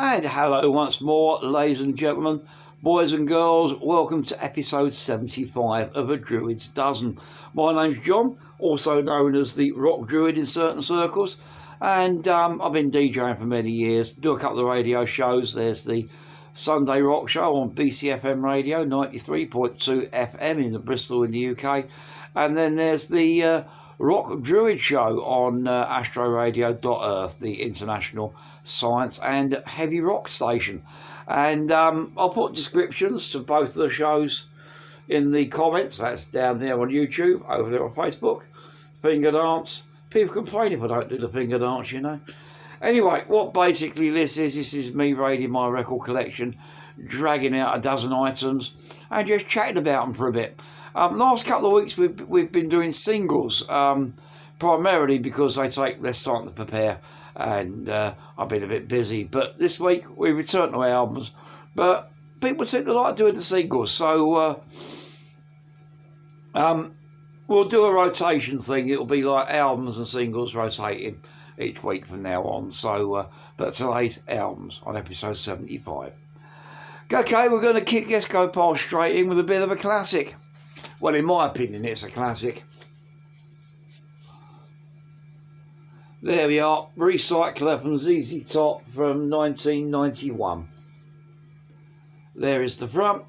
And hello once more, ladies and gentlemen, boys and girls, welcome to episode 75 of a Druids Dozen. My name's John, also known as the Rock Druid in certain circles, and I've been DJing for many years, do a couple of radio shows. There's the Sunday Rock Show on BCFM radio, 93.2 FM in Bristol in the UK, and then there's the Rock Druid Show on astroradio.earth, the international science and heavy rock station. And I'll put descriptions to both of the shows in the comments. That's down there on YouTube, over there on Facebook. Finger dance. People complain if I don't do the finger dance, you know. Anyway, what basically this is me raiding my record collection, dragging out a dozen items and just chatting about them for a bit. Last couple of weeks we've been doing singles, primarily because they take less time to prepare, and I've been a bit busy. But this week we return to albums, but people seem to like doing the singles, so we'll do a rotation thing. It'll be like albums and singles rotating each week from now on. So but today's albums on episode 75. Okay, we're going to kick Esco Pole straight in with a bit of a classic. Well, in my opinion, it's a classic. There we are, Recycler from ZZ Top from 1991. There is the front.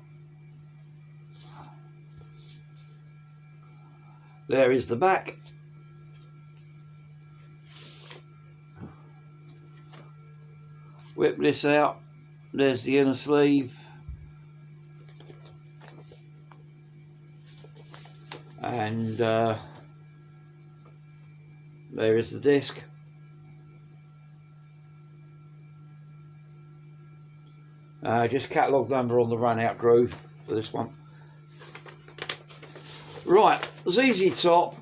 There is the back. Whip this out. There's the inner sleeve. And there is the disc. Just catalogue number on the run out groove for this one. Right, ZZ Top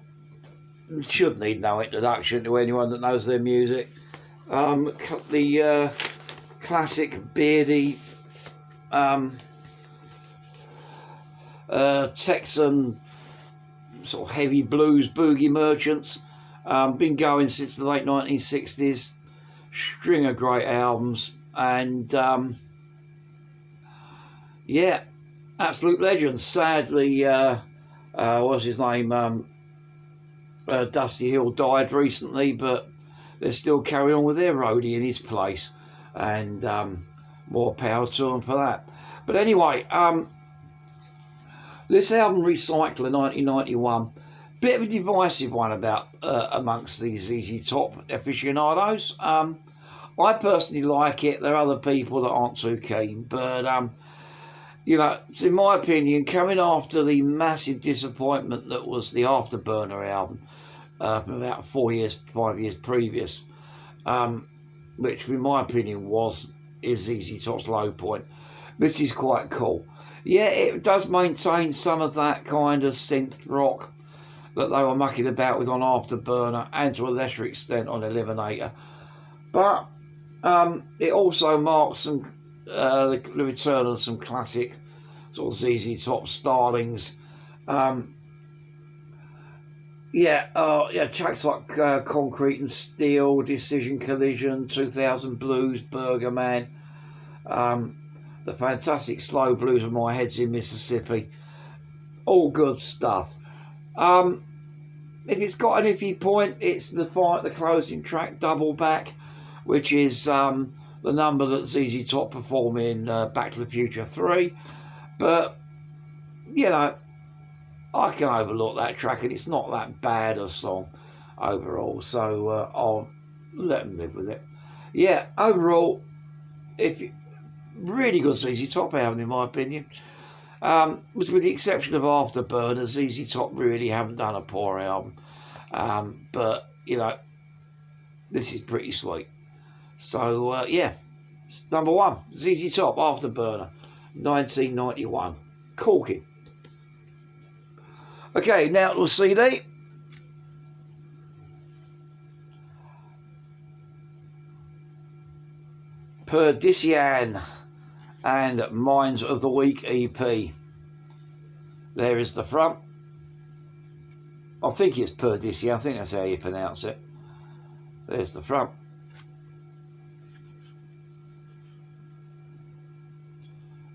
should need no introduction to anyone that knows their music. The classic beardy Texan sort of heavy blues boogie merchants, been going since the late 1960s, string of great albums, and yeah, absolute legends. Sadly, what's his name, Dusty Hill died recently, but they're still carrying on with their roadie in his place, and more power to them for that. But anyway, this album, Recycler 1991, bit of a divisive one about amongst these ZZ Top aficionados. I personally like it. There are other people that aren't too keen, but you know, it's, in my opinion, coming after the massive disappointment that was the Afterburner album from about 5 years previous, which in my opinion is ZZ Top's low point. This is quite cool. Yeah, it does maintain some of that kind of synth rock that they were mucking about with on Afterburner, and to a lesser extent on Eliminator. But it also marks some the return of some classic sort of ZZ Top stylings. Tracks like Concrete and Steel, Decision Collision, 2000 Blues, Burger Man. The fantastic slow blues of My Head's in Mississippi. All good stuff. If it's got an iffy point, it's the closing track, Double Back, which is the number that ZZ Top perform in Back to the Future 3. But, you know, I can overlook that track, and it's not that bad a song overall. So I'll let them live with it. Yeah, overall, really good ZZ Top album in my opinion. With the exception of Afterburner, ZZ Top really haven't done a poor album. But you know, this is pretty sweet. So yeah, number one, ZZ Top, Afterburner, 1991, corking. Okay, now to the CD. Perdision and Minds of the Week EP. There is the front. I think it's Perdision, I think that's how you pronounce it. There's the front.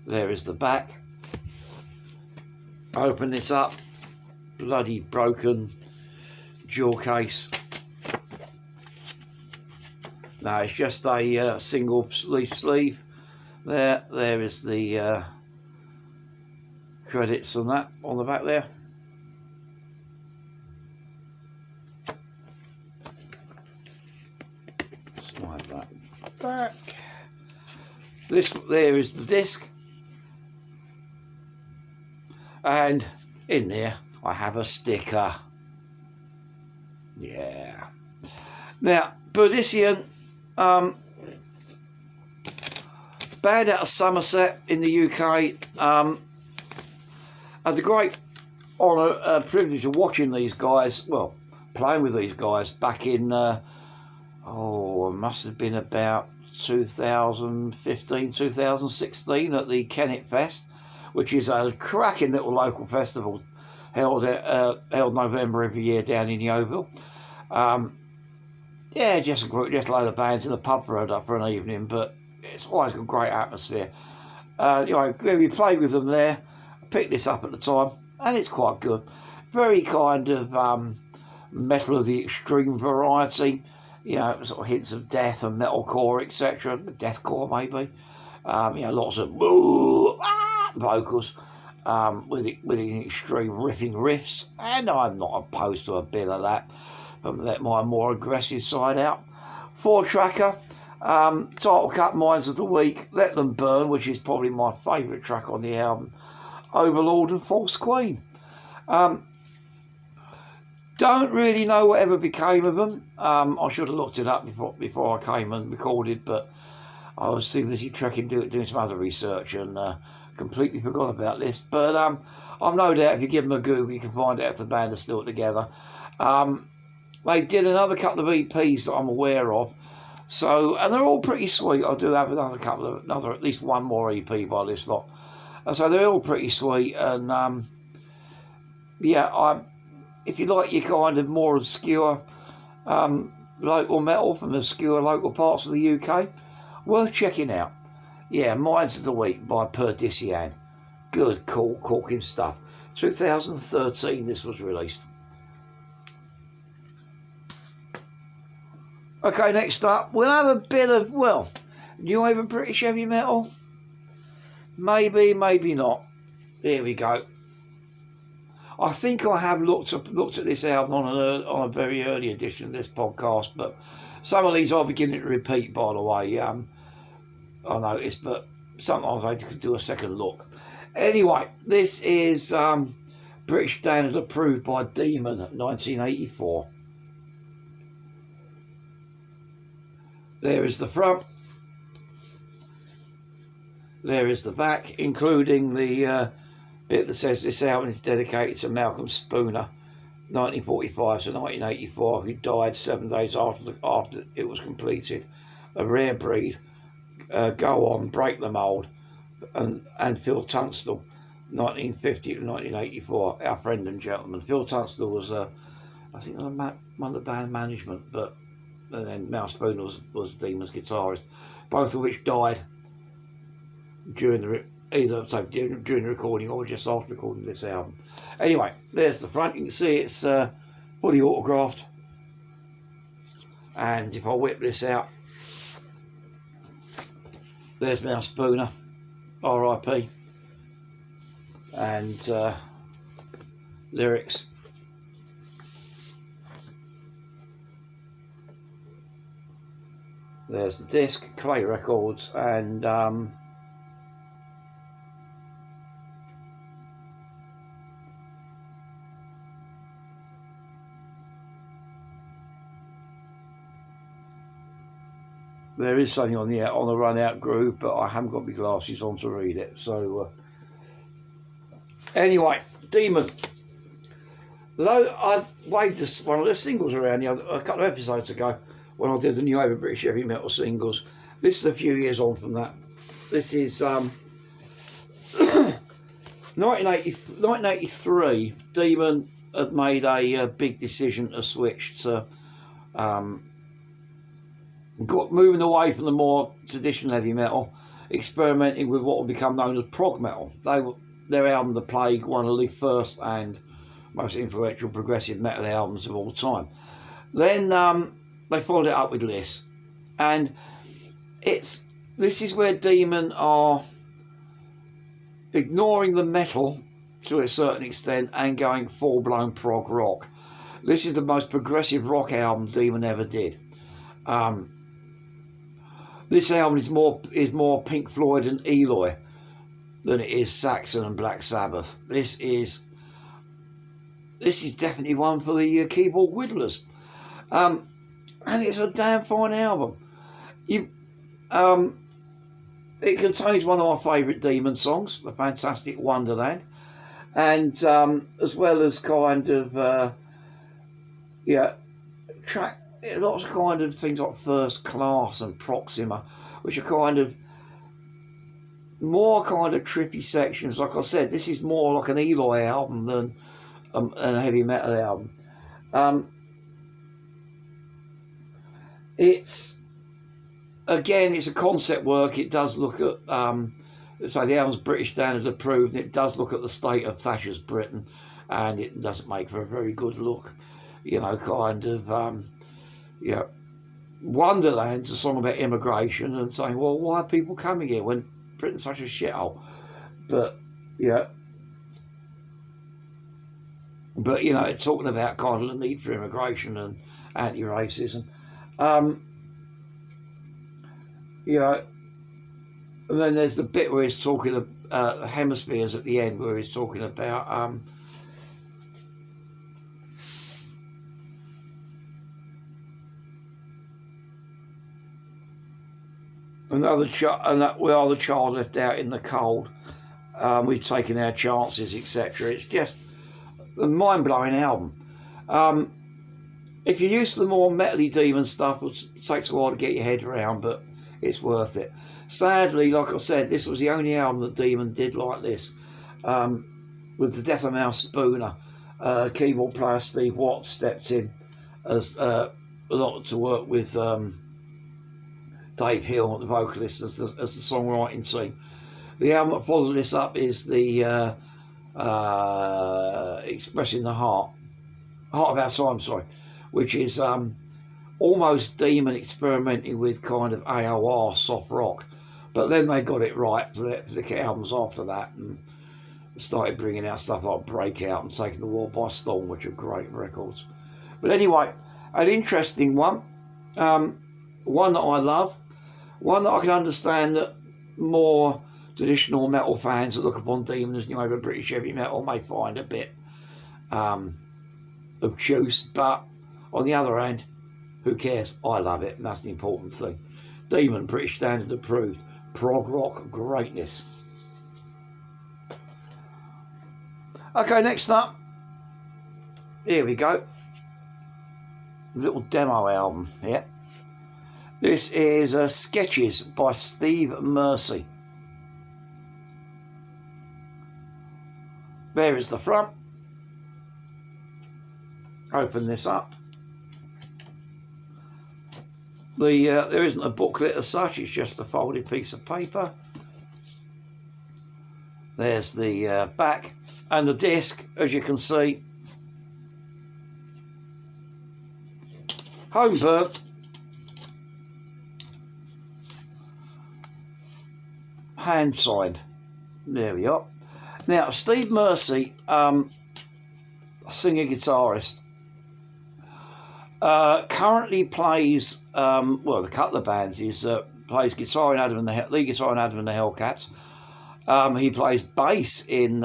There is the back. Open this up. Bloody broken jewel case. No, it's just a single sleeve. There is the credits on that on the back there. Slide that back. This there is the disc, and in there I have a sticker. Yeah. Now, Perdision, band out of Somerset in the UK. Had the great honour, privilege of watching these guys, well, playing with these guys back in, it must have been about 2015, 2016 at the Kennet Fest, which is a cracking little local festival held November every year down in Yeovil. Yeah, just a load of bands in a pub for an evening, but it's always got a great atmosphere. We played with them there. I picked this up at the time, and it's quite good. Very kind of metal of the extreme variety. Sort of hints of death and metalcore, etc. Deathcore maybe. Lots of vocals with extreme riffs, and I'm not opposed to a bit of that. But let my more aggressive side out. 4-tracker, title cut, Minds of the Week, Let Them Burn, which is probably my favourite track on the album. Overlord and False Queen. Don't really know whatever became of them. I should have looked it up before I came and recorded, but I was too busy doing some other research and completely forgot about this. But I've no doubt if you give them a Google, you can find out if the band are still together. They did another couple of EPs that I'm aware of, and they're all pretty sweet. I do have at least one more EP by this lot. So they're all pretty sweet, and if you like your kind of more obscure local metal from obscure local parts of the UK, worth checking out. Yeah, Minds of the Week by Perdision. Good, cool, corking stuff. 2013 this was released. Okay, next up, we'll have a bit of, new wave of British heavy metal? Maybe, maybe not. Here we go. I think I have looked at this album on a very early edition of this podcast, but some of these are beginning to repeat, by the way. I noticed, but sometimes I could do a second look. Anyway, this is British Standard approved by Demon, 1984. There is the front. There is the back, including the bit that says this album is dedicated to Malcolm Spooner, 1945 to 1984, who died 7 days after it was completed. A rare breed. Go On, Break the Mould, and Phil Tunstall, 1950 to 1984. Our friend and gentleman. Phil Tunstall was, I think, one of the band management, but and then Mal Spooner was Demon's guitarist, both of which died during the recording or just after recording this album. Anyway, there's the front. You can see it's fully autographed, and if I whip this out, there's Mal Spooner, R.I.P. and lyrics. There's the disc, Clay Records, and there is something on the run out groove, but I haven't got my glasses on to read it. So anyway, Demon. Though I waved one of the singles around a couple of episodes ago when I did the new Over British Heavy Metal singles. This is a few years on from that. This is 1983. Demon had made a big decision to switch to moving away from the more traditional heavy metal experimenting with what will become known as prog metal. Their album The Plague, one of the first and most influential progressive metal albums of all time. Then they followed it up with this, and this is where Demon are ignoring the metal to a certain extent and going full-blown prog rock. This is the most progressive rock album Demon ever did. This album is more Pink Floyd and Eloy than it is Saxon and Black Sabbath. This is definitely one for the keyboard whittlers, and it's a damn fine album. It contains one of my favourite Demon songs, the fantastic Wonderland, and as well as kind of lots of kind of things like First Class and Proxima, which are kind of more kind of trippy sections. Like I said, this is more like an Eloy album than a heavy metal album. It's a concept work. It does look at so the album's British standard approved. It does look at the state of Thatcher's Britain, and it doesn't make for a very good look. Wonderland's a song about immigration and saying, well, why are people coming here when Britain's such a shithole? But it's talking about kind of the need for immigration and anti-racism. And then there's the bit where he's talking about the hemispheres at the end, where he's talking about we are the child left out in the cold. We've taken our chances, etc. It's just a mind-blowing album. If you're used to the more metally Demon stuff, it takes a while to get your head around, but it's worth it. Sadly, like I said, this was the only album that Demon did like this. With the death of Mouse Spooner, keyboard player Steve Watts stepped in as a lot to work with Dave Hill, the vocalist, as the songwriting team. The album that follows this up is the Expressing the Heart of Our Time, which is almost Demon experimenting with kind of AOR soft rock, but then they got it right for the albums after that and started bringing out stuff like Breakout and Taking the World by Storm, which are great records. But anyway, an interesting one, one that I love, one that I can understand that more traditional metal fans that look upon Demon as new over British heavy metal may find a bit obtuse, but on the other hand, who cares? I love it, and that's the important thing. Demon, British standard approved, prog rock greatness. Okay, next up, here we go. Little demo album here. This is Sketches by Steve Mercy. There is the front. Open this up. There isn't a booklet as such, it's just a folded piece of paper. There's the back and the disc, as you can see. Homeberg. Hand signed. There we are. Now, Steve Mercy, singer guitarist, currently plays the couple of bands. He plays guitar in lead guitar in Adam and the Hellcats. He plays bass in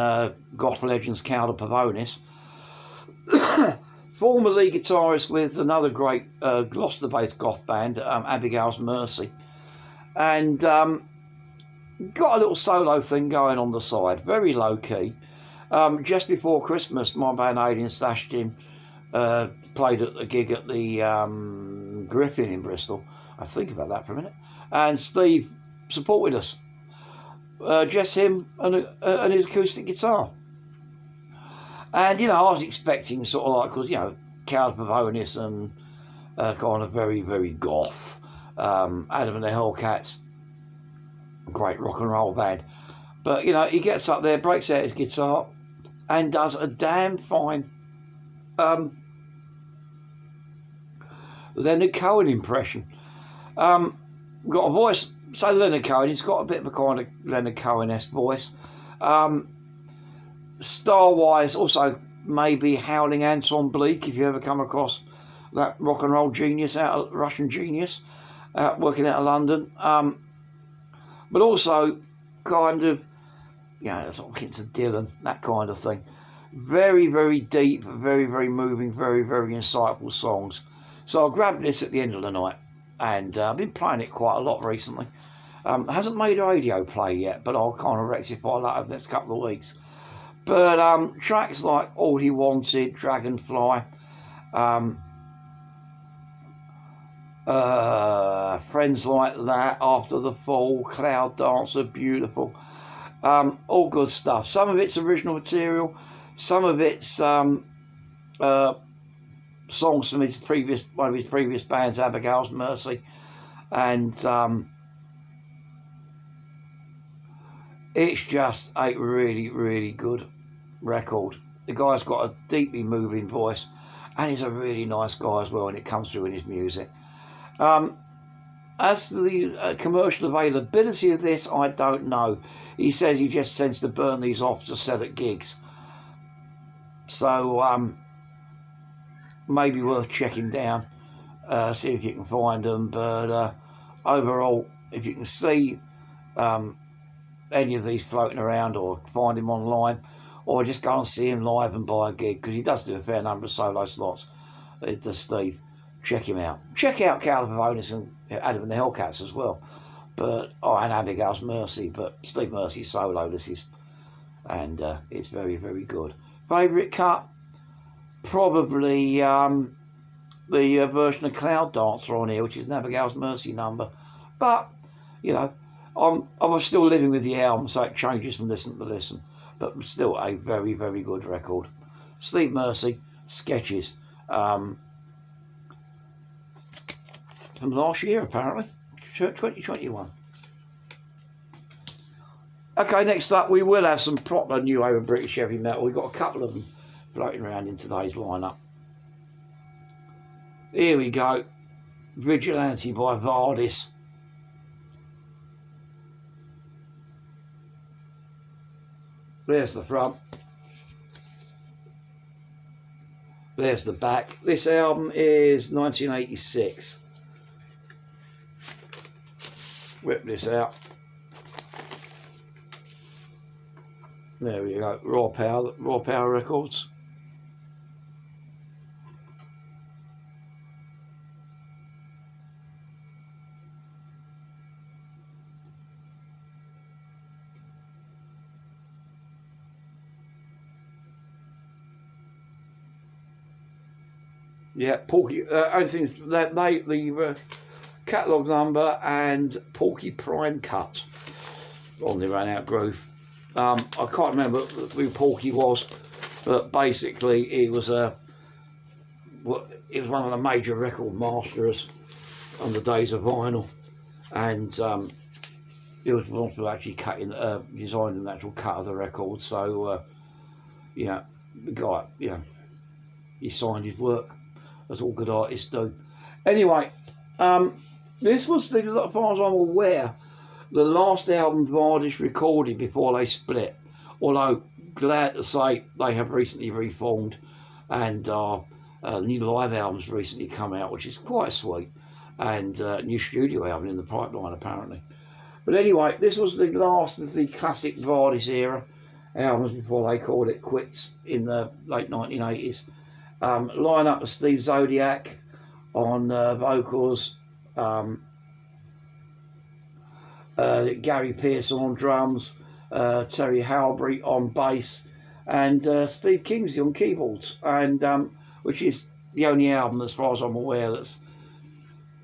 goth legends Count of Pavonis. Former lead guitarist with another great Gloucester-based goth band, Abigail's Mercy, and got a little solo thing going on the side, very low key. Just before Christmas, my band Alien stashed him. Played at a gig at the Griffin in Bristol. I think about that for a minute. And Steve supported us. Just him and his acoustic guitar. And, I was expecting sort of like, because, Count Pavonis and kind of very, very goth. Adam and the Hellcats. great rock and roll band. But, you know, he gets up there, breaks out his guitar, and does a damn fine Leonard Cohen impression. Got a voice, say Leonard Cohen, he's got a bit of a kind of Leonard Cohen-esque voice. Star-wise, also maybe Howling Anton Bleak, if you ever come across that rock and roll genius, Russian genius, working out of London. But also kind of, you know, sort of hints of Dylan, that kind of thing. Very, very deep, very, very moving, very, very insightful songs. So I grabbed this at the end of the night, and I've been playing it quite a lot recently. Hasn't made a radio play yet, but I'll kind of rectify that over the next couple of weeks. But tracks like All He Wanted, Dragonfly, Friends Like That, After the Fall, Cloud Dancer, Beautiful, all good stuff. Some of it's original material, some of it's songs from one of his previous bands, Abigail's Mercy, and it's just a really, really good record. The guy's got a deeply moving voice, and he's a really nice guy as well when it comes through in his music. As to the commercial availability of this, I don't know. He says he just tends to burn these off to sell at gigs. So maybe worth checking down, see if you can find them. But overall, if you can see any of these floating around or find him online, or just go and see him live and buy a gig, because he does do a fair number of solo slots, does Steve. Check him out. Check out Calvin Vardis and Adam and the Hellcats as well. But and Abigail's Mercy, but Steve Mercy's solo this is, and it's very, very good. Favourite cut? Probably the version of Cloud Dancer on here, which is an Abigail's Mercy number. But, you know, I'm still living with the album, so it changes from listen to listen. But still a very, very good record. Steve Mercy, Sketches. From last year, apparently, 2021. Okay, next up, we will have some proper new over British heavy metal. We've got a couple of them floating around in today's lineup. Here we go. Vigilante by Vardis. There's the front. There's the back. This album is 1986. Whip this out. There we go. Raw Power Records. Yeah, Porky. Only thing that the catalogue number and Porky Prime cut on the Run Out Groove. I can't remember who Porky was, but basically he was one of the major record masters on the days of vinyl, and he was responsible actually designing the actual cut of the record. So yeah, the guy, he signed his work, as all good artists do. Anyway, this was, as far as I'm aware, the last album Vardis recorded before they split. Although, glad to say, they have recently reformed, and new live albums recently come out, which is quite sweet, and new studio album in the pipeline apparently. But anyway, this was the last of the classic Vardis era albums before they called it quits in the late 1980s. Line up with Steve Zodiac on vocals, Gary Pearson on drums, Terry Halberry on bass, and Steve Kingsley on keyboards, and which is the only album, as far as I'm aware, that's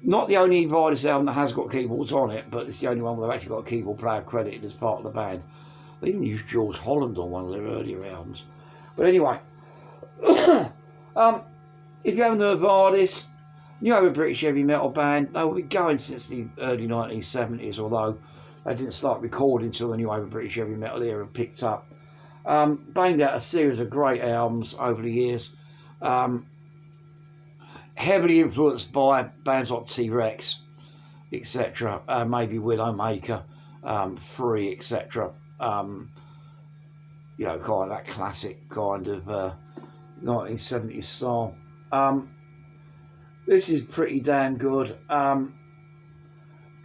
not the only Vardis album that has got keyboards on it, but it's the only one where they've actually got a keyboard player credited as part of the band. They even used George Holland on one of their earlier albums. But anyway, if you haven't heard Vardis, you have a British heavy metal band. They will be going since the early 1970s, although They didn't start recording until the new wave of British heavy metal era picked up. Banged out a series of great albums over the years. Heavily influenced by bands like T-Rex, etc. Maybe Widowmaker, Free, etc. You know, kind of that classic kind of 1970s style. This is pretty damn good.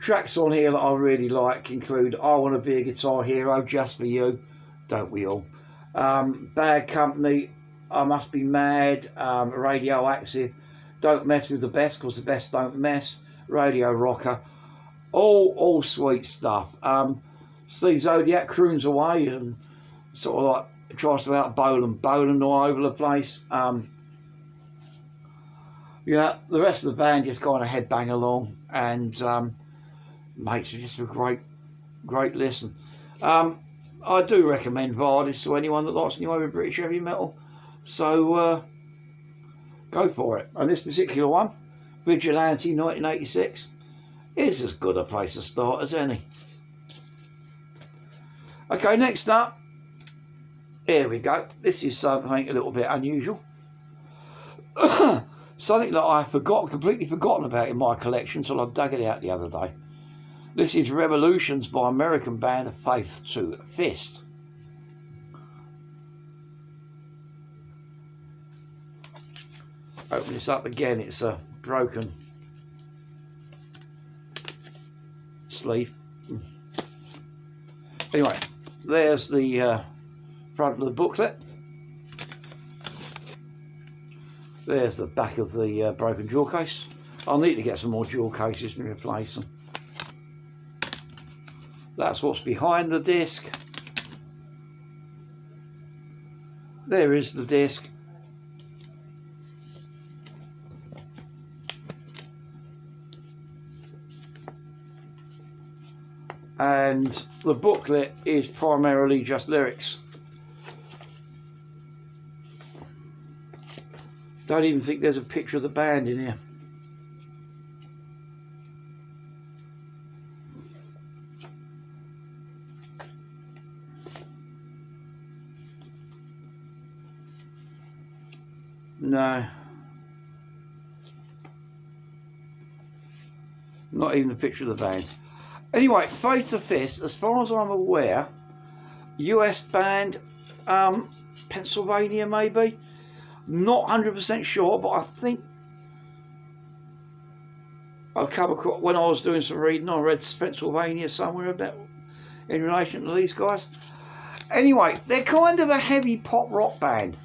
Tracks on here that I really like include I Want to Be a Guitar Hero, Just For You, don't we all? Bad Company, I Must Be Mad, Radioactive, Don't Mess With The Best Because The Best Don't Mess, Radio Rocker, all sweet stuff. Steve Zodiac croons away and sort of like tries to out bowling all over the place. Yeah, the rest of the band just kind of headbang along and makes it just a great listen. I do recommend Vardis to anyone that likes new wave British heavy metal, so go for it. And this particular one, Vigilante 1986, is as good a place to start as any. Okay, next up, here we go. This is something a little bit unusual. Something that I completely forgotten about in my collection until I dug it out the other day. This is Revolutions by American band Faith to Fist. Open this up again, it's a broken sleeve. Anyway, there's the front of the booklet. There's the back of the broken jewel case. I'll need to get some more jewel cases and replace them. That's what's behind the disc. There is the disc. And the booklet is primarily just lyrics. Don't even think there's a picture of the band in here. No. Not even a picture of the band. Anyway, Faith to Fist, as far as I'm aware, US band, Pennsylvania maybe. Not 100% sure, but I think I've come across, when I was doing some reading, I read Pennsylvania somewhere about in relation to these guys. Anyway, they're kind of a heavy pop rock band.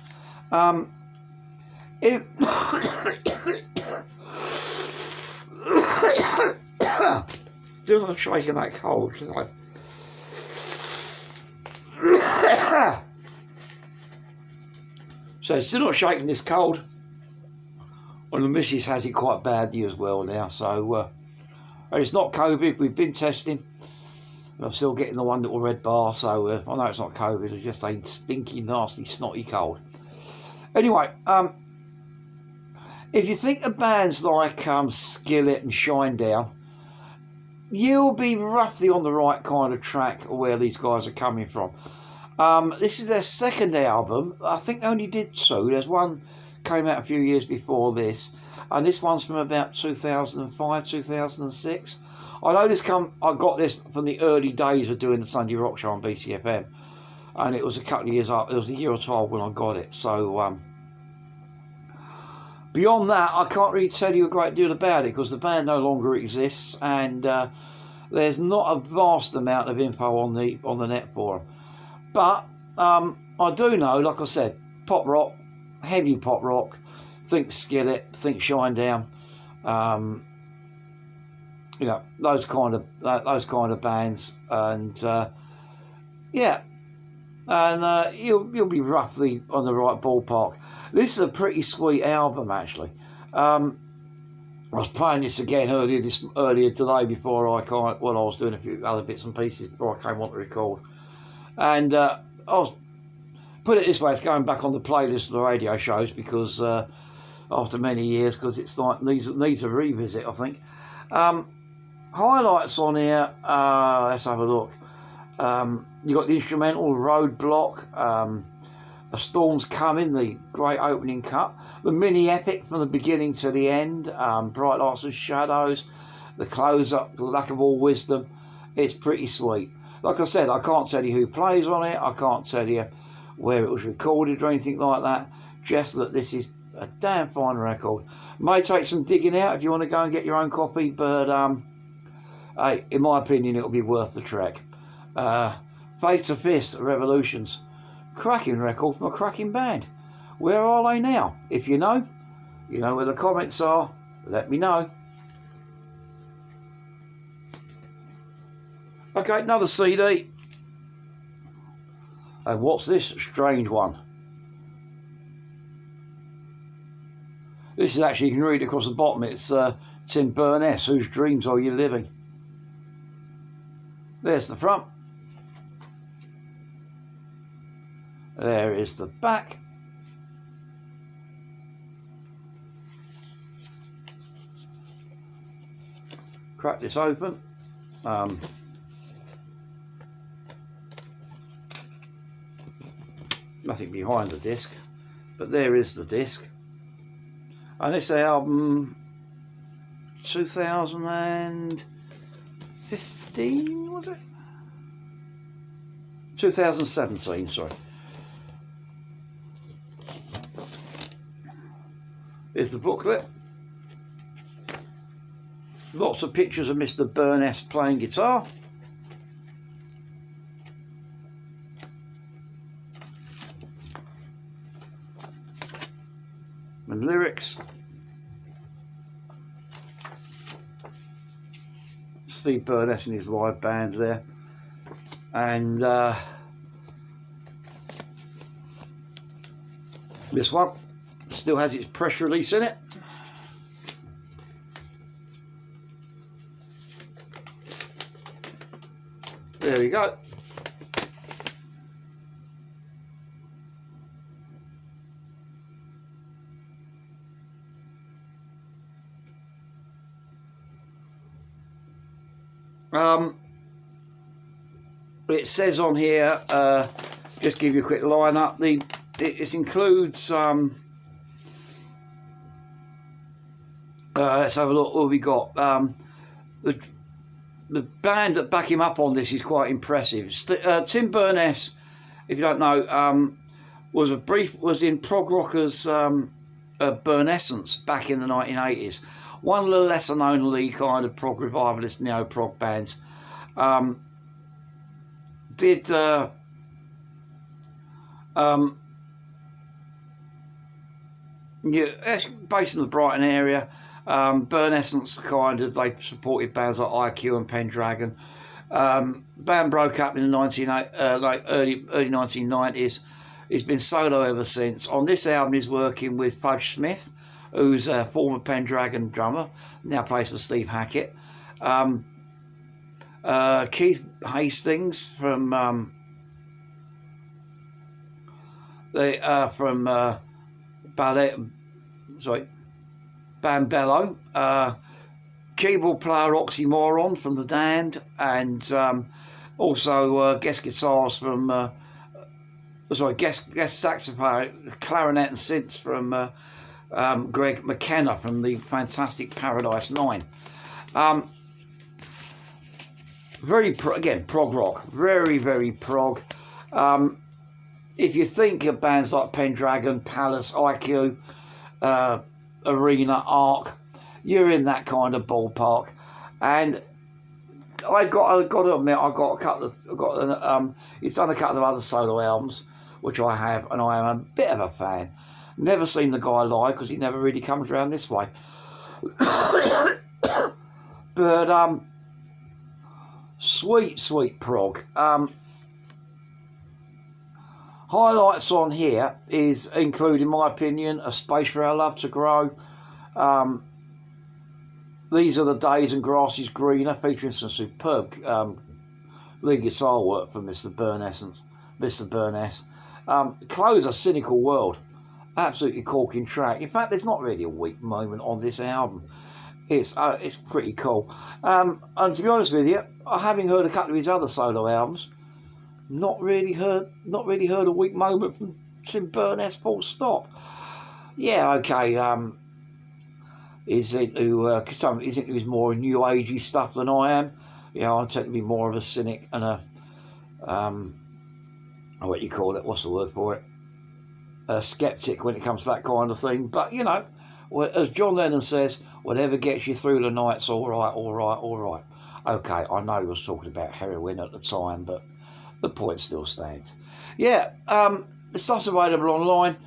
Still not shaking that cold tonight. So still not shaking this cold. Well, the missus has it quite badly as well now. So it's not COVID. We've been testing. I'm still getting the one little red bar. So I know it's not COVID. It's just a stinky, nasty, snotty cold. Anyway, if you think of bands like Skillet and Shinedown, you'll be roughly on the right kind of track of where these guys are coming from. This is their second album. I think they only did two. There's one came out a few years before this, and this one's from about 2005, 2006. I know this I got this from the early days of doing the Sunday Rock Show on BCFM, and it was a couple of years up. It was a year or 12 when I got it. So beyond that, I can't really tell you a great deal about it because the band no longer exists, and there's not a vast amount of info on the net for them. But I do know, like I said, pop rock, heavy pop rock. Think Skillet, think Shinedown. You know, those kind of bands, and yeah, and you'll be roughly on the right ballpark. This is a pretty sweet album, actually. I was playing this again earlier today before I was doing a few other bits and pieces before I came on to record. And I was, put it this way, it's going back on the playlist of the radio shows because after many years, because it's like needs a revisit, I think. Highlights on here, let's have a look. You got the instrumental Roadblock, A Storm's Coming, the great opening cut, the mini epic from the beginning to the end, Bright Lights and Shadows, the close up, Lack of All Wisdom. It's pretty sweet. Like I said, I can't tell you who plays on it, I can't tell you where it was recorded or anything like that, just that this is a damn fine record. May take some digging out if you want to go and get your own copy, but hey, in my opinion, it'll be worth the trek. Faith to Fist, Revolutions, cracking record from a cracking band. Where are they now? If you know where the comments are, let me know. Okay, another CD. And what's this strange one? This is actually, you can read across the bottom, it's Tim Burness, Whose Dreams Are You Living? There's the front. There is the back. Crack this open. Nothing behind the disc, but there is the disc. And it's the album 2015, was it? 2017, sorry. Here's the booklet. Lots of pictures of Mr. Burness playing guitar. And lyrics. Steve Burness and his live band there. And this one still has its press release in it. There we go. It says on here, just give you a quick line up. It includes let's have a look what we got. The band that back him up on this is quite impressive. Tim Burness, if you don't know, was in prog rockers Burnescence back in the 1980s. One of the lesser known kind of prog revivalist neo prog bands. Did yeah, based in the Brighton area. Burnescence kind of, they supported bands like IQ and Pendragon. Band broke up in the early 1990s. He's been solo ever since. On this album he's working with Fudge Smith, who's a former Pendragon drummer, now plays for Steve Hackett. Keith Hastings from Bambello, keyboard player Oxymoron from The Damned, and also guest guitars from guest saxophone, clarinet and synths from Greg McKenna from the fantastic Paradise 9. Again, prog rock, very prog. If you think of bands like Pendragon, Palace, IQ, Arena, Arc, you're in that kind of ballpark. And I got to admit, he's done a couple of other solo albums, which I have, and I am a bit of a fan. Never seen the guy live because he never really comes around this way. But sweet prog. Highlights on here is include, in my opinion, A Space for Our Love to Grow. These Are the Days and Grass is Greener, featuring some superb lead guitar work from Mr. Burness. Closer, Cynical World. Absolutely corking track. In fact, there's not really a weak moment on this album. It's pretty cool. And to be honest with you, having heard a couple of his other solo albums, not really heard a weak moment from Tim Burness. Full stop. Yeah, okay. He's into his more new agey stuff than I am. I tend to be more of a cynic and a what you call it? What's the word for it? A skeptic when it comes to that kind of thing. But as John Lennon says, whatever gets you through the night's all right, all right, all right. Okay, I know he was talking about heroin at the time, but the point still stands. Yeah, the stuff's available online.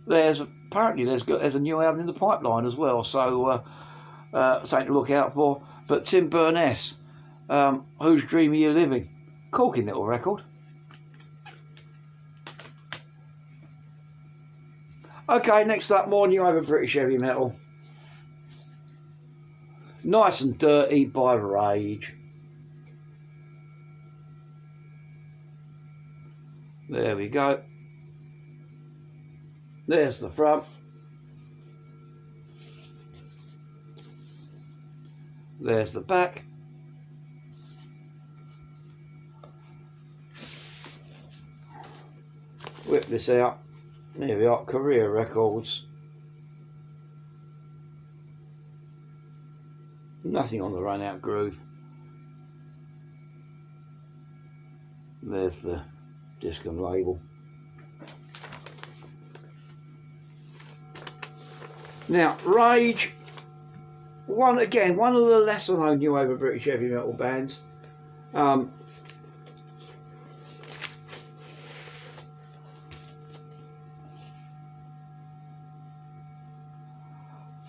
There's a new album in the pipeline as well, so something to look out for. But Tim Burness, Whose Dream Are You Living? Corking little record. Okay, next up, more new over British heavy metal. Nice and Dirty by Rage. There we go. There's the front. There's the back. Whip this out. There we are, Career Records. Nothing on the run out groove. There's the disc and label. Now, Rage, one of the lesser known new over British heavy metal bands.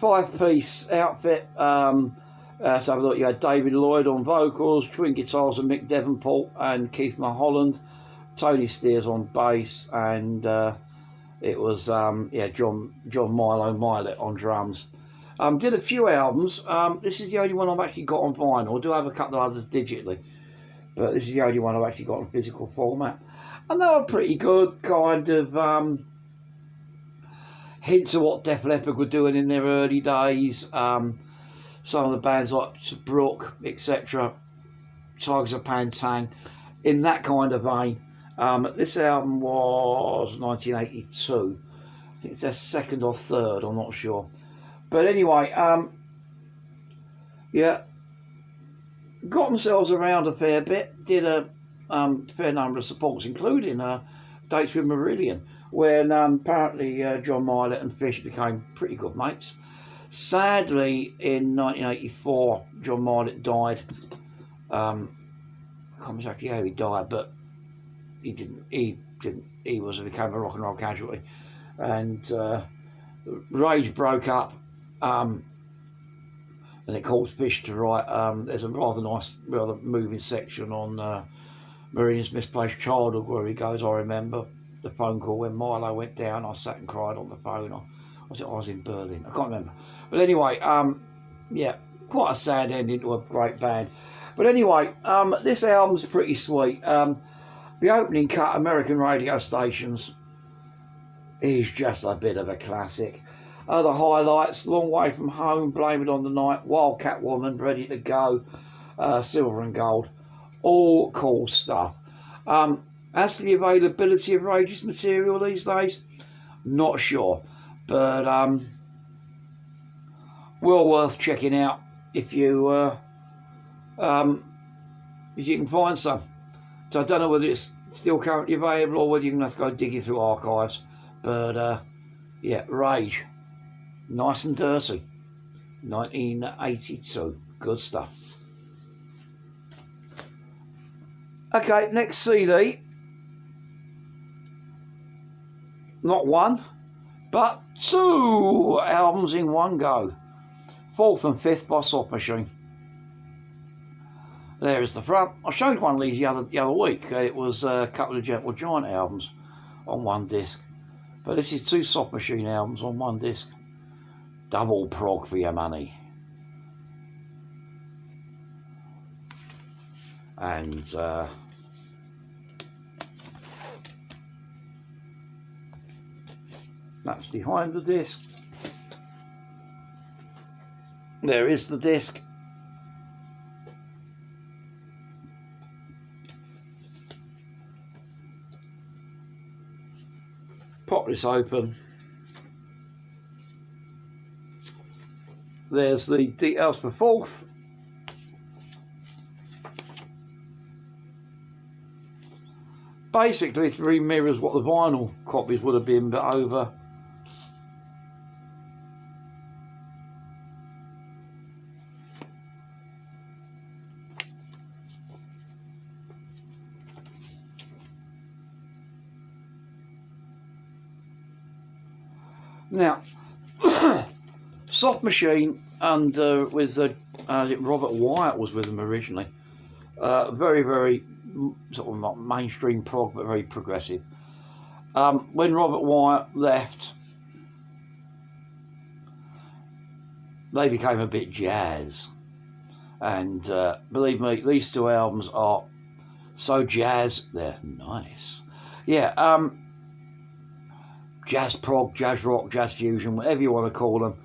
Five-piece outfit. Let's have a look. You had David Lloyd on vocals, twin guitars of Mick Devonport and Keith Mulholland, Tony Steers on bass, and it was John Milo Milet on drums. Did a few albums. This is the only one I've actually got on vinyl. I do have a couple of others digitally, but this is the only one I've actually got in physical format. And they were pretty good, kind of hints of what Def Leppard were doing in their early days. Some of the bands like Brook, etc., Tigers of Pantang, in that kind of vein. This album was 1982. I think it's their second or third, I'm not sure. But anyway, got themselves around a fair bit, did a fair number of supports, including dates with Meridian, when apparently John Milet and Fish became pretty good mates. Sadly, in 1984, John Milet died. I can't remember exactly how he died, but he didn't. He became a rock and roll casualty, and Rage broke up, and it caused Fish to write. There's a rather nice, rather moving section on Meridian's Misplaced Childhood where he goes, "I remember the phone call when Milo went down. I sat and cried on the phone. I was in Berlin. I can't remember." But anyway, quite a sad ending to a great band. But anyway, this album's pretty sweet. The opening cut, American radio stations, is just a bit of a classic. Other highlights: Long Way From Home, Blame It On The Night, Wildcat Woman, Ready To Go, Silver and Gold. All cool stuff. As for the availability of Rage's material these days, not sure. But well worth checking out if you can find some. So I don't know whether it's still currently available or whether you're going to have to go digging through archives. But Rage, Nice and Dirty, 1982. Good stuff. Okay, next CD. Not one, but two albums in one go. Fourth and Fifth by Soft Machine. There is the front. I showed one of these the other week. It was a couple of Gentle Giant albums on one disc. But this is two Soft Machine albums on one disc. Double prog for your money. And that's behind the disc. There is the disc. Pop this open. There's the details for 4th. Basically, it mirrors what the vinyl copies would have been, but over. Now, Soft Machine and with Robert Wyatt was with them originally. Very, very sort of not mainstream prog, but very progressive. When Robert Wyatt left, they became a bit jazz. And believe me, these 2 albums are so jazz, they're nice. Yeah, jazz prog, jazz rock, jazz fusion, whatever you want to call them.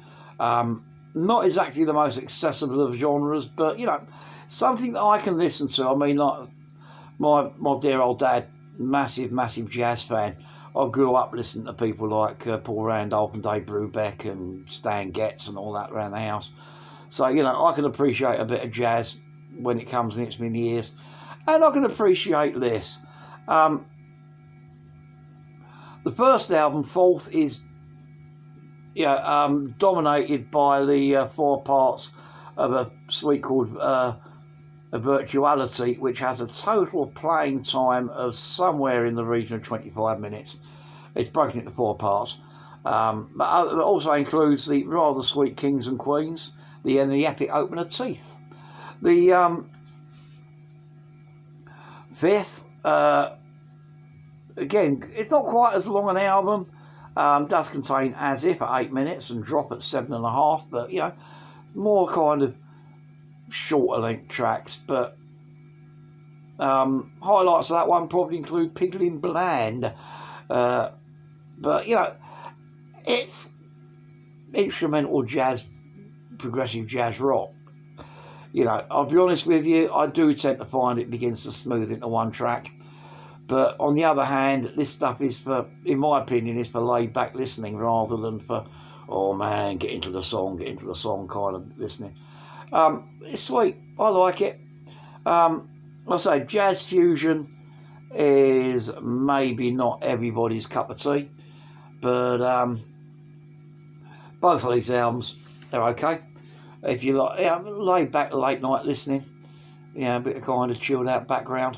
Not exactly the most accessible of genres, but you know, something that I can listen to. I mean, like my dear old dad, massive jazz fan. I grew up listening to people like Paul Randolph and Dave Brubeck and Stan Getz and all that around the house. So you know, I can appreciate a bit of jazz when it comes and hits me in the ears, and I can appreciate this. The first album, 4th, is dominated by the 4 parts of a suite called a Virtuality, which has a total playing time of somewhere in the region of 25 minutes. It's broken into 4 parts, but it also includes the rather sweet Kings and Queens, the epic opener Teeth. The 5th. Again, it's not quite as long an album. Does contain As If at 8 minutes and Drop at 7.5, but you know, more kind of shorter length tracks. But highlights of that one probably include Piglin Bland. But you know, it's instrumental jazz, progressive jazz rock. You know, I'll be honest with you, I do tend to find it begins to smooth into one track. But on the other hand, this stuff is for, in my opinion, is for laid back listening rather than for, oh man, get into the song kind of listening. It's sweet. I like it. Like I say, jazz fusion is maybe not everybody's cup of tea, but both of these albums, they're okay. If you like, laid back late night listening, a bit of kind of chilled out background.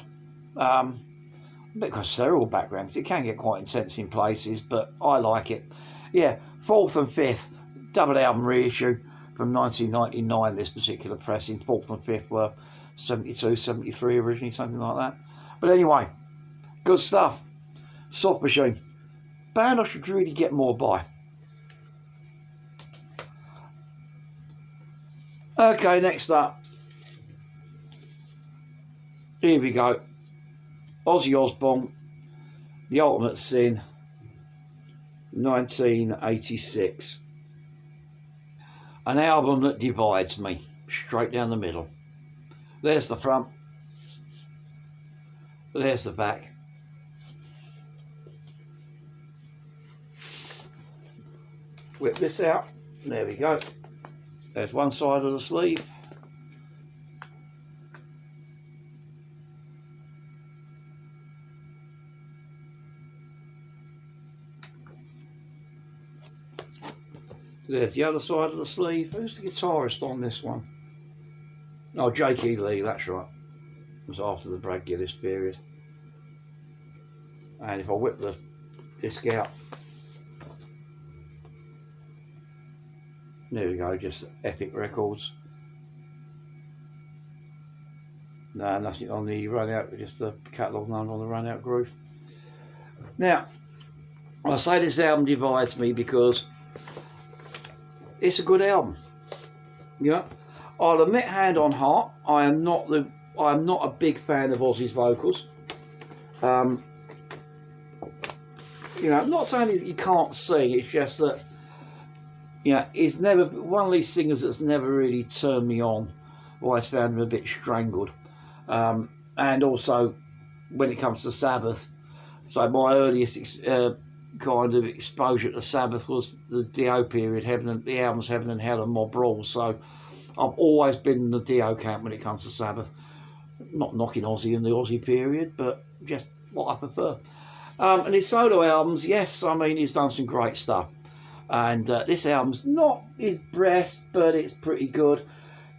A bit of cerebral background. It can get quite intense in places, but I like it. Yeah, 4th and 5th, double album reissue from 1999, this particular pressing. 4th and 5th were 72, 73 originally, something like that. But anyway, good stuff. Soft Machine. Band I should really get more by. Okay, next up. Here we go. Ozzy Osbourne, The Ultimate Sin, 1986. An album that divides me straight down the middle. There's the front. There's the back. Whip this out. There we go. There's one side of the sleeve. There's the other side of the sleeve. Who's the guitarist on this one? Oh, J.K. Lee, that's right. It was after the Brad Gillis period. And if I whip the disc out, there we go, just Epic Records. No, nothing on the run out, just the catalogue number on the run out groove. Now, I say this album divides me because it's a good album. I'll admit, hand on heart, I am not a big fan of Ozzy's vocals. I'm not saying he can't sing. It's just that Yeah, he's never one of these singers that's never really turned me on. Always found him a bit strangled. And also, when it comes to Sabbath, so my earliest kind of exposure to Sabbath was the Dio period, the albums Heaven and Hell and Mob Rules. So I've always been in the Dio camp when it comes to Sabbath. Not knocking Ozzy in the Ozzy period, but just what I prefer. And his solo albums, yes, I mean, he's done some great stuff. And this album's not his best, but it's pretty good.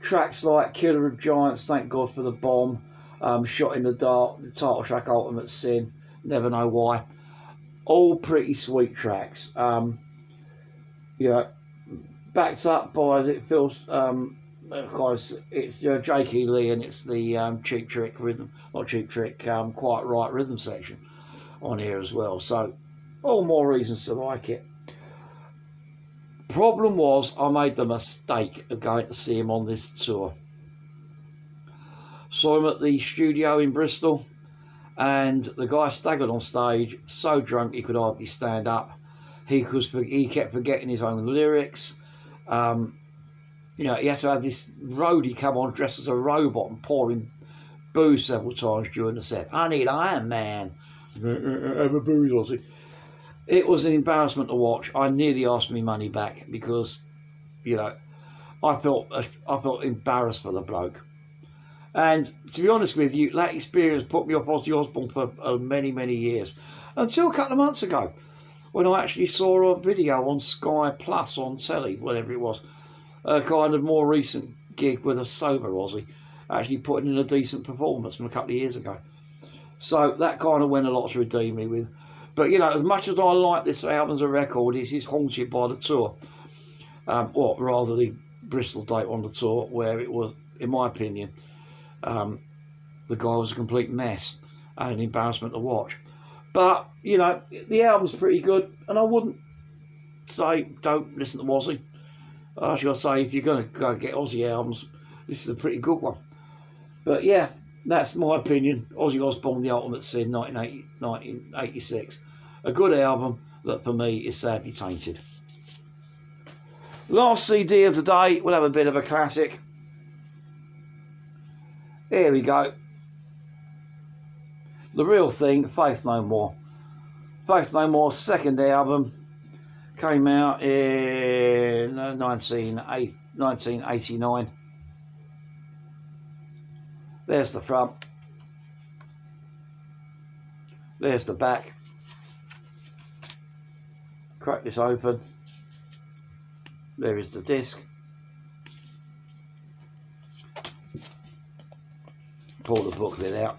Tracks like Killer of Giants, Thank God for the Bomb, Shot in the Dark, the title track Ultimate Sin, Never Know Why. All pretty sweet tracks. Yeah, backed up by, as it feels, of course, it's Jake E. Lee and it's the Cheap Trick rhythm, not Cheap Trick, Quite Right rhythm section on here as well. So, all more reasons to like it. Problem was, I made the mistake of going to see him on this tour. Saw him at the studio in Bristol, and the guy staggered on stage, so drunk he could hardly stand up. He kept forgetting his own lyrics. You know, he had to have this roadie come on dressed as a robot and pour him booze several times during the set. I need Iron Man. Have a booze, Ozzy. It was an embarrassment to watch. I nearly asked me money back because, you know, I felt embarrassed for the bloke. And to be honest with you, that experience put me off Ozzy Osbourne for many, many years. Until a couple of months ago, when I actually saw a video on Sky Plus on telly, whatever it was, a kind of more recent gig with a sober Ozzy, actually putting in a decent performance from a couple of years ago. So that kind of went a lot to redeem me with. But, you know, as much as I like this album as a record, it's haunted by the tour. Or rather the Bristol date on the tour, where it was, in my opinion, the guy was a complete mess and an embarrassment to watch. But, you know, the album's pretty good, and I wouldn't say don't listen to Ozzy. I should say, if you're going to go get Ozzy albums, this is a pretty good one. But, yeah, that's my opinion. Ozzy Osbourne, The Ultimate Sin, 1986. A good album that, for me, is sadly tainted. Last CD of the day, we'll have a bit of a classic. Here we go. The Real Thing, Faith No More. Faith No More's second album came out in 1989. There's the front. There's the back. Crack this open. There is the disc. Pull the booklet out.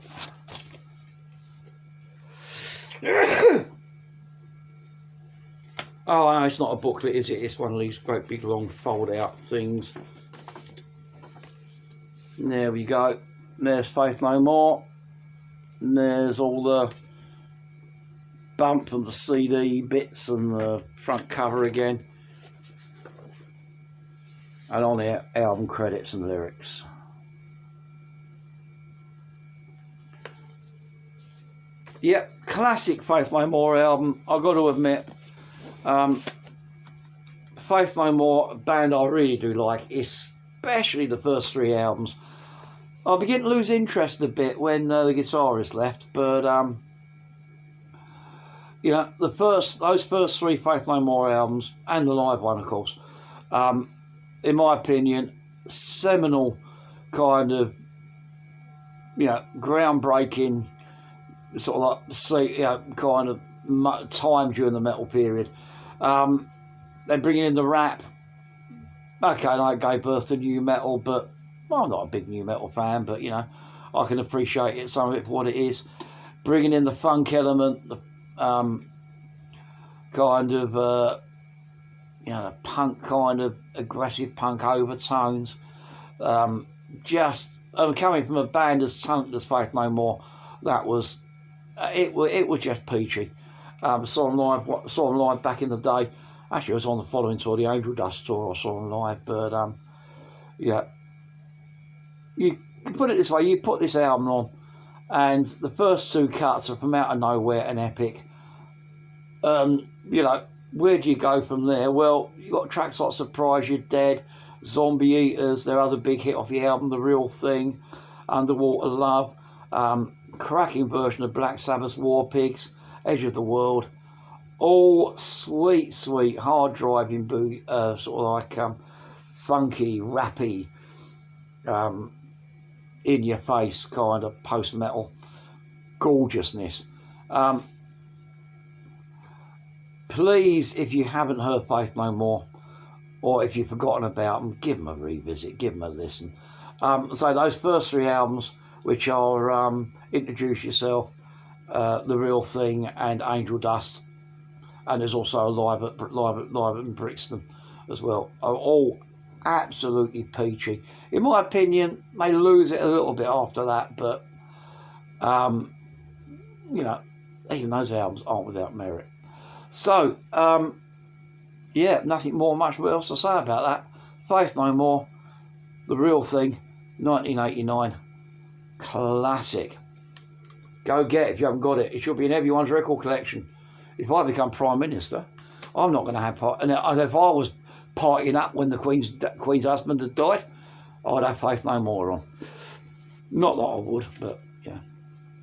Oh, no, it's not a booklet, is it? It's one of these great big long fold out things. There we go. There's Faith No More. And there's all the bump and the CD bits and the front cover again. And on there, album credits and lyrics. Yep, classic Faith No More album, I've got to admit. Faith No More, a band I really do like, especially the first three albums. I begin to lose interest a bit when the guitarist left, but you know, those first three Faith No More albums, and the live one, of course, in my opinion, seminal kind of, you know, groundbreaking sort of like, you know, kind of time during the metal period. They're bringing in the rap. Okay, that gave birth to new metal, but well, I'm not a big new metal fan, but you know, I can appreciate it, some of it for what it is. Bringing in the funk element, the kind of you know, the punk kind of aggressive punk overtones. Just coming from a band as talented as Faith No More, that was it was just peachy. Saw them live back in the day. Actually, I was on the following tour, the Angel Dust tour. I saw them live, but yeah. You put it this way: you put this album on, and the first two cuts are from out of nowhere and epic. You know, where do you go from there? Well, you've got tracks like Surprise You're Dead, Zombie Eaters, their other big hit off the album, The Real Thing, Underwater Love, cracking version of Black Sabbath's War Pigs, Edge of the World. All sweet, sweet, hard driving boogie, sort of like funky, rappy, in your face kind of post metal gorgeousness. Please, if you haven't heard Faith No More, or if you've forgotten about them, give them a revisit, give them a listen. So those first three albums, which are Introduce Yourself, The Real Thing, and Angel Dust, and there's also a live at Brixton as well, are all absolutely peachy. In my opinion, they lose it a little bit after that, but you know, even those albums aren't without merit. So yeah, nothing much else to say about that. Faith No More, The Real Thing, 1989, classic. Go get it if you haven't got it. It should be in everyone's record collection. If I become Prime Minister, I'm not going to have part. And if I was partying up when the Queen's husband had died, I'd have Faith No More on. Not that I would, but yeah.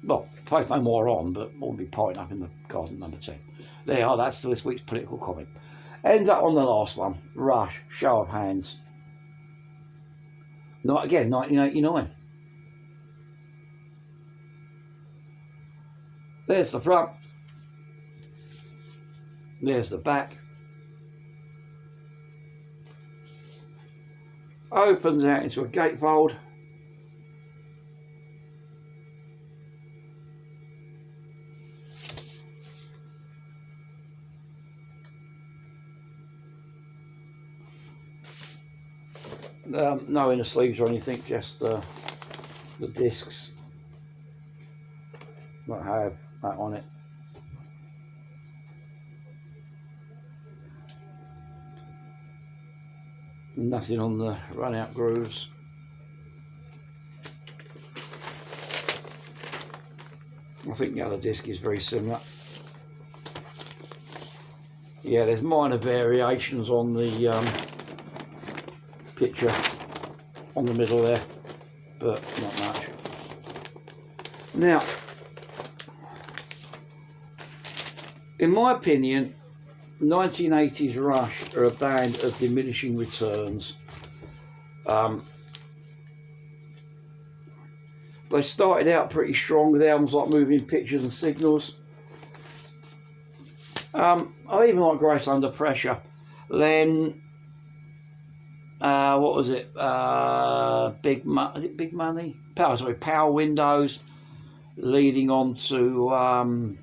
Well, Faith No More on, but I wouldn't be partying up in the garden number 10. There you are, that's this week's political comment. Ends up on the last one, Rush, Show of Hands. Not again, 1989. There's the front. There's the back. Opens out into a gatefold. No inner sleeves or anything, just the discs. Not have that on it. Nothing on the run out grooves. I think the other disc is very similar. Yeah, there's minor variations on the picture on the middle there, but not much. Now, in my opinion, 1980s Rush are a band of diminishing returns. They started out pretty strong with albums like Moving Pictures and Signals. I even like Grace Under Pressure. Then, what was it? Big Money? Power Windows, leading on to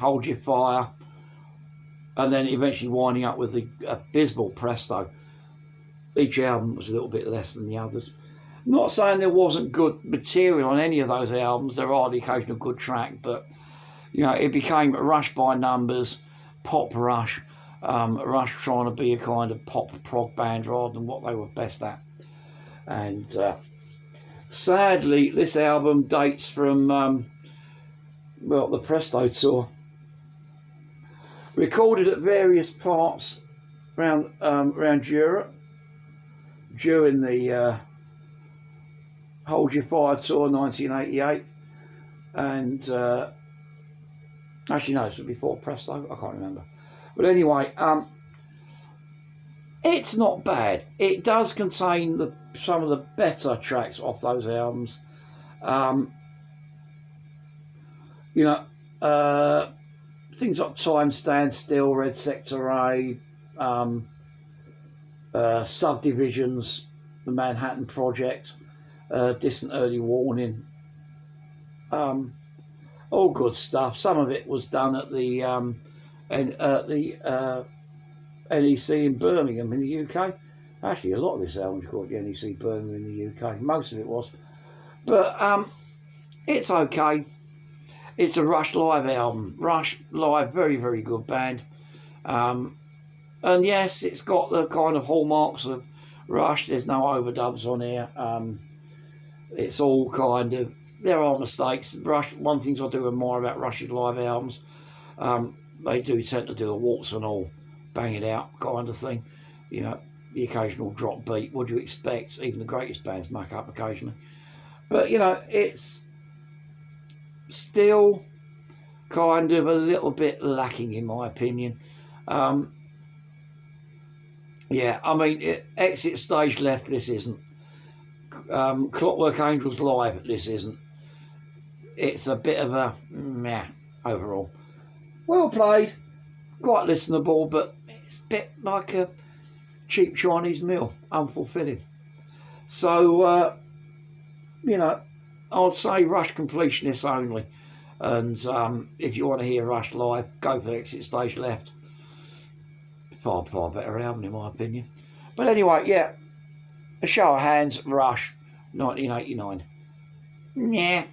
Hold Your Fire, and then eventually winding up with the abysmal Presto. Each album was a little bit less than the others. I'm not saying there wasn't good material on any of those albums. There are the occasional good track, but you know, it became Rush by numbers, pop Rush, Rush trying to be a kind of pop prog band rather than what they were best at. And sadly, this album dates from well, the Presto tour, recorded at various parts around Europe during the Hold Your Fire tour 1988, and actually no, this was before Presto, I can't remember. But anyway, it's not bad. It does contain some of the better tracks off those albums. You know, things like Time Stands Still, Red Sector A, Subdivisions, The Manhattan Project, Distant Early Warning, all good stuff. Some of it was done at the NEC in Birmingham in the UK. Actually, a lot of this album was called the NEC Birmingham in the UK. Most of it was, but it's okay. It's a Rush live album. Rush live, very, very good band. And yes, it's got the kind of hallmarks of Rush. There's no overdubs on here. It's all kind of, there are mistakes. Rush, one thing I do admire about Rush's live albums, they do tend to do a waltz and all, bang it out kind of thing. You know, the occasional drop beat. What do you expect? Even the greatest bands muck up occasionally. But, you know, it's still kind of a little bit lacking, in my opinion. Yeah, I mean, Exit Stage Left, this isn't. Clockwork Angels Live, this isn't. It's a bit of a meh overall. Well played, quite listenable, but it's a bit like a cheap Chinese meal, unfulfilling. So, you know, I'd say Rush Completionists only. And if you want to hear Rush live, go for Exit Stage Left. Far better album, in my opinion. But anyway, yeah, a show of hands, Rush, 1989. Yeah.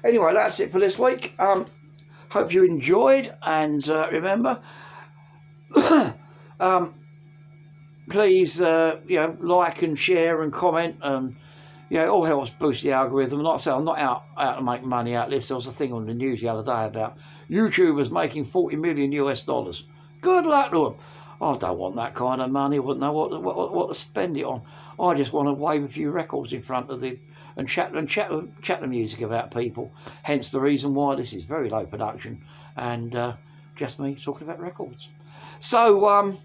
Anyway, that's it for this week. Hope you enjoyed, and remember, please, like and share and comment, and it all helps boost the algorithm. Like I say, I'm not out to make money out of this. There was a thing on the news the other day about YouTubers making $40 million US. Good luck to them. I don't want that kind of money. I wouldn't know what to spend it on. I just want to wave a few records in front of the and chat the music about people. Hence the reason why this is very low production and just me talking about records. So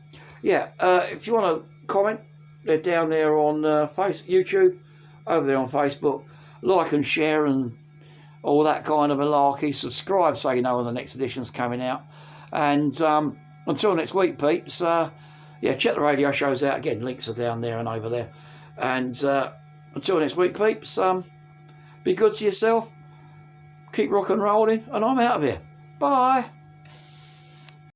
if you want to comment, they're down there on YouTube, over there on Facebook. Like and share and all that kind of malarkey. Subscribe so you know when the next edition's coming out. And until next week, peeps. Check the radio shows out again. Links are down there and over there. And until next week, peeps, be good to yourself, keep rock and rolling, and I'm out of here. Bye.